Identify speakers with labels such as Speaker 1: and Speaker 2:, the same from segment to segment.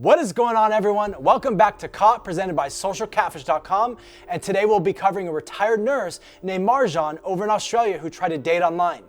Speaker 1: What is going on, everyone? Welcome back to Caught, presented by socialcatfish.com, and today we'll be covering a retired nurse named Marjan over in Australia who tried to date online.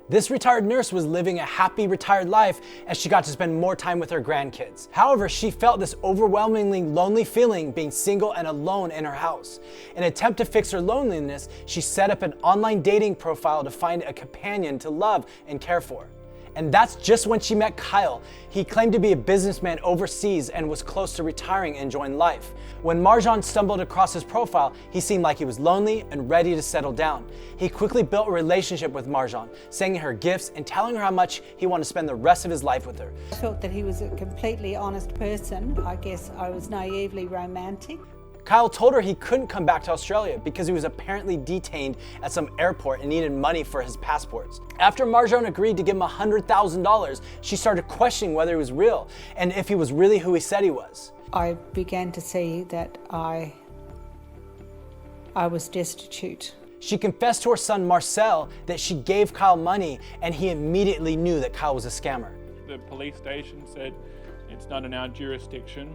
Speaker 1: This retired nurse was living a happy retired life as she got to spend more time with her grandkids. However, she felt this overwhelmingly lonely feeling being single and alone in her house. In an attempt to fix her loneliness, she set up an online dating profile to find a companion to love and care for. And that's just when she met Kyle. He claimed to be a businessman overseas and was close to retiring and enjoying life. When Marjan stumbled across his profile, he seemed like he was lonely and ready to settle down. He quickly built a relationship with Marjan, sending her gifts and telling her how much he wanted to spend the rest of his life with her.
Speaker 2: I felt that he was a completely honest person. I guess I was naively romantic.
Speaker 1: Kyle told her he couldn't come back to Australia because he was apparently detained at some airport and needed money for his passports. After Marjan agreed to give him $100,000, she started questioning whether he was real and if he was really who he said he was.
Speaker 2: I began to see that I was destitute.
Speaker 1: She confessed to her son Marcel that she gave Kyle money, and he immediately knew that Kyle was a scammer.
Speaker 3: The police station said it's not in our jurisdiction,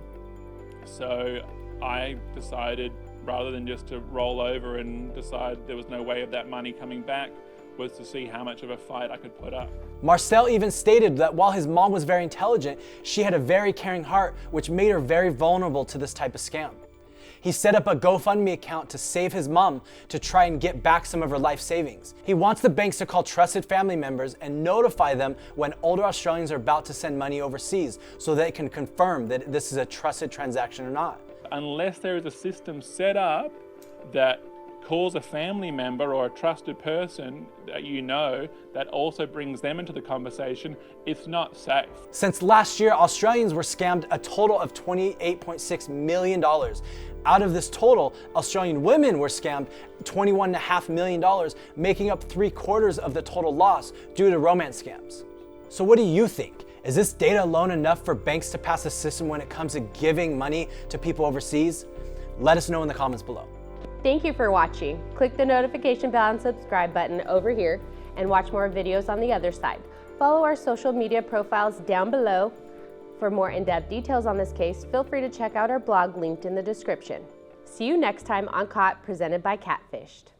Speaker 3: so I decided, rather than just to roll over and decide there was no way of that money coming back, was to see how much of a fight I could put up.
Speaker 1: Marcel even stated that while his mom was very intelligent, she had a very caring heart, which made her very vulnerable to this type of scam. He set up a GoFundMe account to save his mom to try and get back some of her life savings. He wants the banks to call trusted family members and notify them when older Australians are about to send money overseas so they can confirm that this is a trusted transaction or not.
Speaker 3: Unless there is a system set up that calls a family member or a trusted person that you know that also brings them into the conversation, it's not safe.
Speaker 1: Since last year, Australians were scammed a total of $28.6 million. Out of this total, Australian women were scammed $21.5 million, making up 3/4 of the total loss due to romance scams. So what do you think? Is this data alone enough for banks to pass a system when it comes to giving money to people overseas? Let us know in the comments below.
Speaker 4: Thank you for watching. Click the notification bell and subscribe button over here and watch more videos on the other side. Follow our social media profiles down below. For more in-depth details on this case, feel free to check out our blog linked in the description. See you next time on Caught, presented by Catfished.